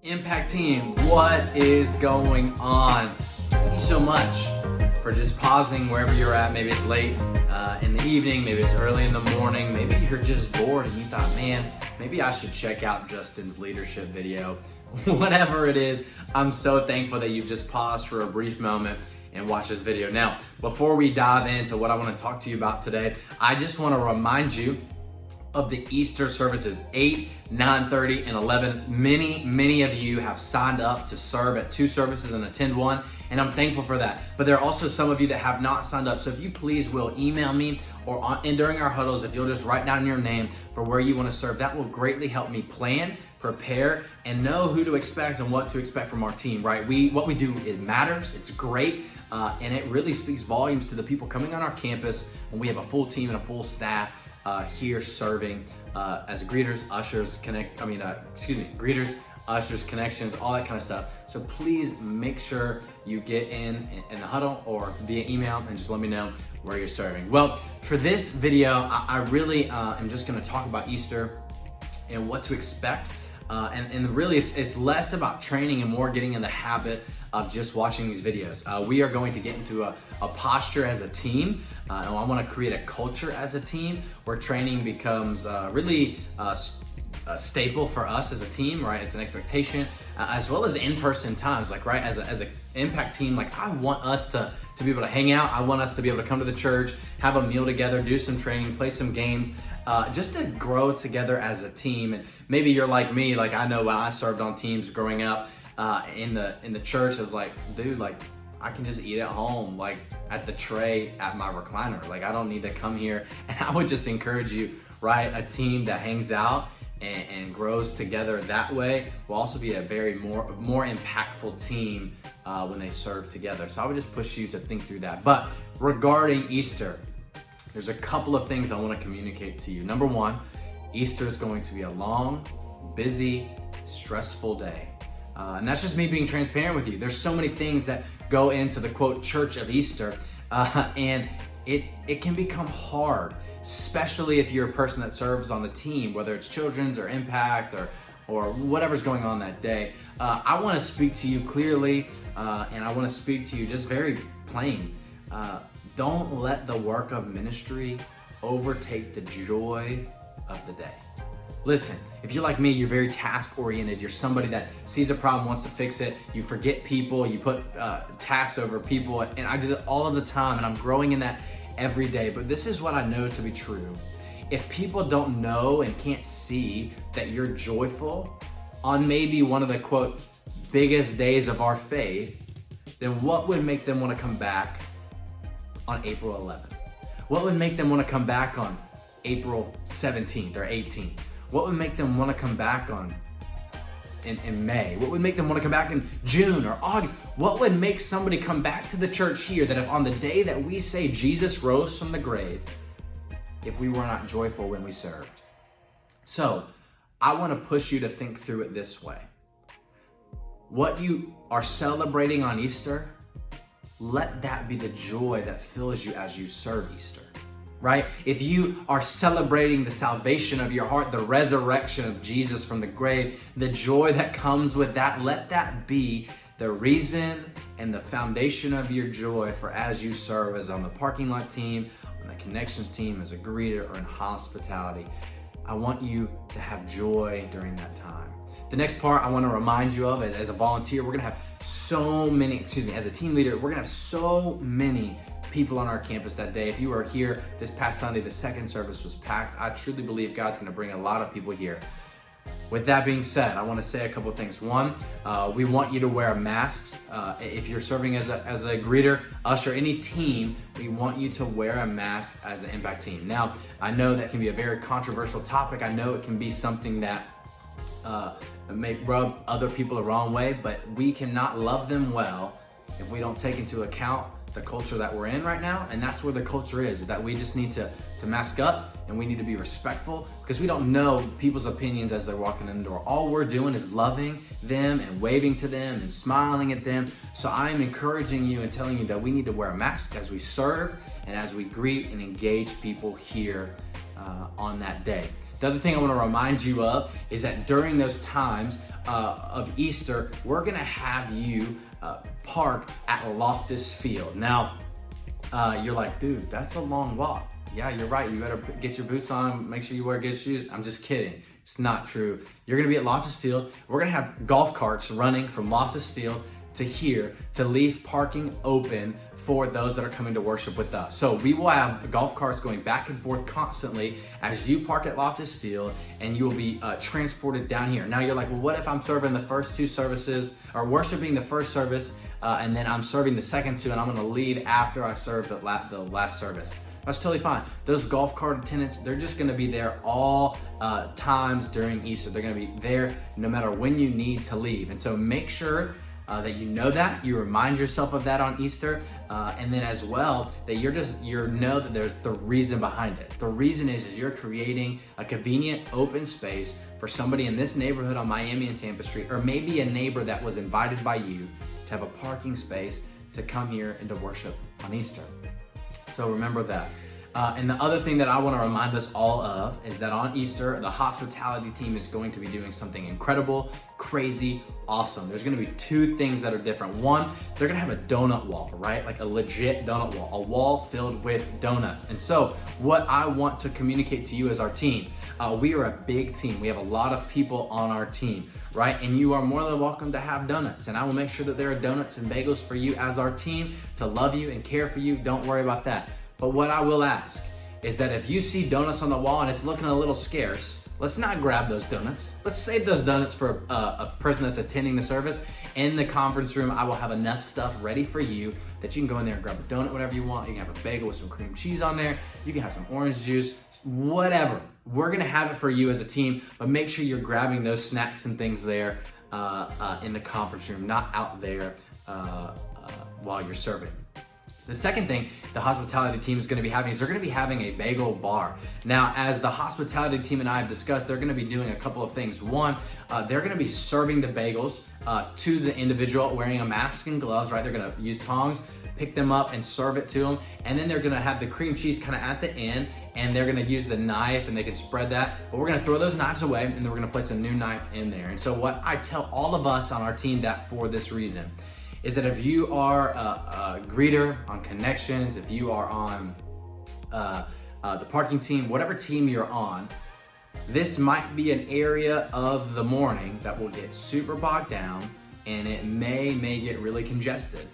Impact Team, what is going on? Thank you so much for just pausing wherever you're at. Maybe it's late in the evening, maybe it's early in the morning, maybe you're just bored and you thought, man, maybe I should check out Justin's leadership video. Whatever it is, I'm so thankful that you've just paused for a brief moment and watched this video. Now, before we dive into what I want to talk to you about today, I just want to remind you of the Easter services, 8, 9:30, and 11. Many of you have signed up to serve at 2 services and attend 1, and I'm thankful for that. But there are also some of you that have not signed up, so if you please will email me and during our huddles, if you'll just write down your name for where you want to serve, that will greatly help me plan, prepare, and know who to expect and what to expect from our team, right? What we do, it matters, it's great, and it really speaks volumes to the people coming on our campus when we have a full team and a full staff here serving as greeters, ushers, greeters, ushers, connections, all that kind of stuff. So please make sure you get in the huddle or via email and just let me know where you're serving. Well, for this video, I really am just gonna talk about Easter and what to expect. And really it's less about training and more getting in the habit of just watching these videos. We are going to get into a posture as a team, and I want to create a culture as a team where training becomes really a staple for us as a team, right? It's an expectation, as well as in-person times, like, right, as an impact team, like I want us to be able to hang out. I want us to be able to come to the church, have a meal together, do some training, play some games, just to grow together as a team. And maybe you're like me, like I know when I served on teams growing up in the church, I was like, dude, like I can just eat at home, like at the tray at my recliner. Like I don't need to come here. And I would just encourage you, right? A team that hangs out and grows together that way will also be a very more impactful team when they serve together. So I would just push you to think through that. But regarding Easter, there's a couple of things I want to communicate to you. Number one, Easter is going to be a long, busy, stressful day. And that's just me being transparent with you. There's so many things that go into the quote church of Easter, and it can become hard, especially if you're a person that serves on the team, whether it's children's or impact or whatever's going on that day. I want to speak to you clearly, and I want to speak to you just very plain. Don't let the work of ministry overtake the joy of the day. Listen, if you're like me, you're very task-oriented. You're somebody that sees a problem, wants to fix it. You forget people, you put tasks over people, and I do it all of the time, and I'm growing in that every day. But this is what I know to be true. If people don't know and can't see that you're joyful on maybe one of the, quote, biggest days of our faith, then what would make them want to come back on April 11th? What would make them want to come back on April 17th or 18th? What would make them want to come back in May? What would make them want to come back in June or August? What would make somebody come back to the church here that if on the day that we say Jesus rose from the grave, if we were not joyful when we served? So I want to push you to think through it this way. What you are celebrating on Easter, let that be the joy that fills you as you serve Easter, right? If you are celebrating the salvation of your heart, the resurrection of Jesus from the grave, the joy that comes with that, let that be the reason and the foundation of your joy for as you serve as on the parking lot team, on the connections team, as a greeter, or in hospitality. I want you to have joy during that time. The next part I want to remind you of, as a volunteer, we're gonna have as a team leader, we're gonna have so many people on our campus that day. If you were here this past Sunday, the second service was packed. I truly believe God's gonna bring a lot of people here. With that being said, I want to say a couple things. One, we want you to wear masks. If you're serving as a greeter, usher, any team, we want you to wear a mask as an impact team. Now, I know that can be a very controversial topic. I know it can be something that may rub other people the wrong way, but we cannot love them well if we don't take into account the culture that we're in right now. And that's where the culture is that we just need to mask up, and we need to be respectful because we don't know people's opinions as they're walking in the door. All we're doing is loving them and waving to them and smiling at them. So I'm encouraging you and telling you that we need to wear a mask as we serve and as we greet and engage people here on that day. The other thing I want to remind you of is that during those times of Easter, we're going to have you park at Loftus Field. Now, you're like, dude, that's a long walk. Yeah, you're right. You better get your boots on, make sure you wear good shoes. I'm just kidding. It's not true. You're gonna be at Loftus Field. We're gonna have golf carts running from Loftus Field to here to leave parking open for those that are coming to worship with us. So we will have golf carts going back and forth constantly as you park at Loftus Field, and you will be transported down here. Now you're like, well, what if I'm serving the first two services, or worshiping the first service, and then I'm serving the second two, and I'm gonna leave after I serve the last service? That's totally fine. Those golf cart attendants, they're just gonna be there all times during Easter. They're gonna be there no matter when you need to leave. And so make sure that you know that, you remind yourself of that on Easter, and then as well, that you know that there's the reason behind it. The reason is you're creating a convenient open space for somebody in this neighborhood on Miami and Tampa Street, or maybe a neighbor that was invited by you to have a parking space to come here and to worship on Easter. So remember that. And the other thing that I want to remind us all of is that on Easter, the hospitality team is going to be doing something incredible, crazy, awesome. There's going to be two things that are different. One, they're going to have a donut wall, right? Like a legit donut wall, a wall filled with donuts. And so what I want to communicate to you as our team, we are a big team. We have a lot of people on our team, right? And you are more than welcome to have donuts. And I will make sure that there are donuts and bagels for you as our team to love you and care for you. Don't worry about that. But what I will ask is that if you see donuts on the wall and it's looking a little scarce, let's not grab those donuts. Let's save those donuts for a person that's attending the service. In the conference room, I will have enough stuff ready for you that you can go in there and grab a donut, whatever you want. You can have a bagel with some cream cheese on there. You can have some orange juice, whatever. We're gonna have it for you as a team, but make sure you're grabbing those snacks and things there in the conference room, not out there while you're serving. The second thing the hospitality team is going to be having is they're going to be having a bagel bar. Now, as the hospitality team and I have discussed, they're going to be doing a couple of things. One, they're going to be serving the bagels to the individual wearing a mask and gloves, right? They're going to use tongs, pick them up and serve it to them. And then they're going to have the cream cheese kind of at the end, and they're going to use the knife and they can spread that. But we're going to throw those knives away, and then we're going to place a new knife in there. And so what I tell all of us on our team that for this reason is that if you are a greeter on Connections, if you are on the parking team, whatever team you're on, this might be an area of the morning that will get super bogged down, and it may get really congested.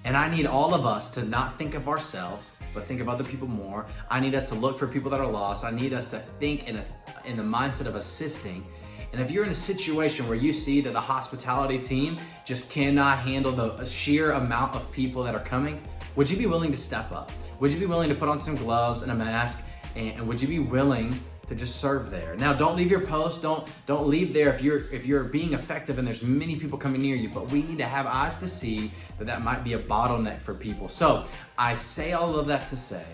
And I need all of us to not think of ourselves, but think of other people more. I need us to look for people that are lost. I need us to think in the mindset of assisting. And if you're in a situation where you see that the hospitality team just cannot handle the sheer amount of people that are coming, would you be willing to step up? Would you be willing to put on some gloves and a mask? And would you be willing to just serve there? Now, don't leave your post. Don't leave there if you're being effective and there's many people coming near you. But we need to have eyes to see that might be a bottleneck for people. So I say all of that to say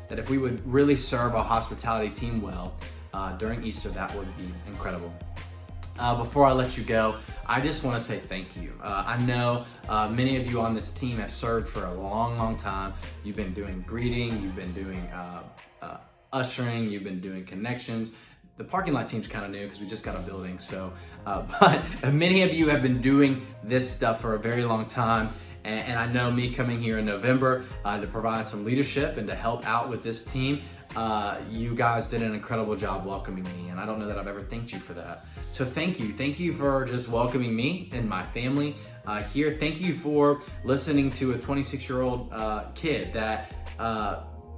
that if we would really serve our hospitality team well during Easter, that would be incredible. Before I let you go, I just want to say thank you. I know many of you on this team have served for a long time. You've been doing greeting, you've been doing ushering, you've been doing Connections. The parking lot team's kind of new because we just got a building. So, but many of you have been doing this stuff for a very long time. And I know me coming here in November to provide some leadership and to help out with this team, you guys did an incredible job welcoming me, and I don't know that I've ever thanked you for that. So thank you for just welcoming me and my family here. Thank you for listening to a 26-year-old kid that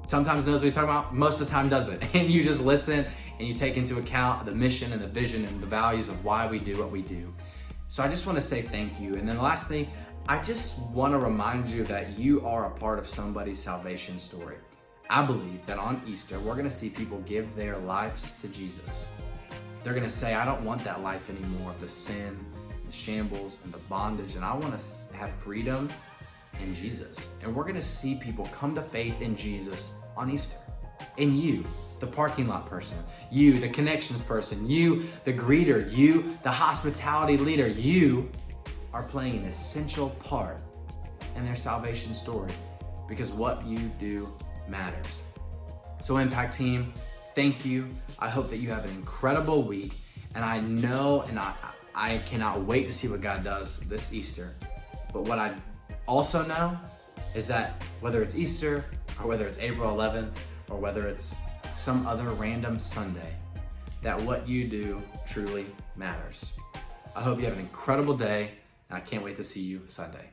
sometimes knows what he's talking about, most of the time doesn't. And you just listen and you take into account the mission and the vision and the values of why we do what we do. So I just want to say thank you. And then lastly, I just want to remind you that you are a part of somebody's salvation story. I believe that on Easter, we're going to see people give their lives to Jesus. They're going to say, I don't want that life anymore, the sin, the shambles, and the bondage, and I want to have freedom in Jesus. And we're going to see people come to faith in Jesus on Easter. And you, the parking lot person, you, the Connections person, you, the greeter, you, the hospitality leader, you are playing an essential part in their salvation story, because what you do matters. So Impact Team, thank you. I hope that you have an incredible week. And I know, and I cannot wait to see what God does this Easter. But what I also know is that whether it's Easter, or whether it's April 11th, or whether it's some other random Sunday, that what you do truly matters. I hope you have an incredible day, and I can't wait to see you Sunday.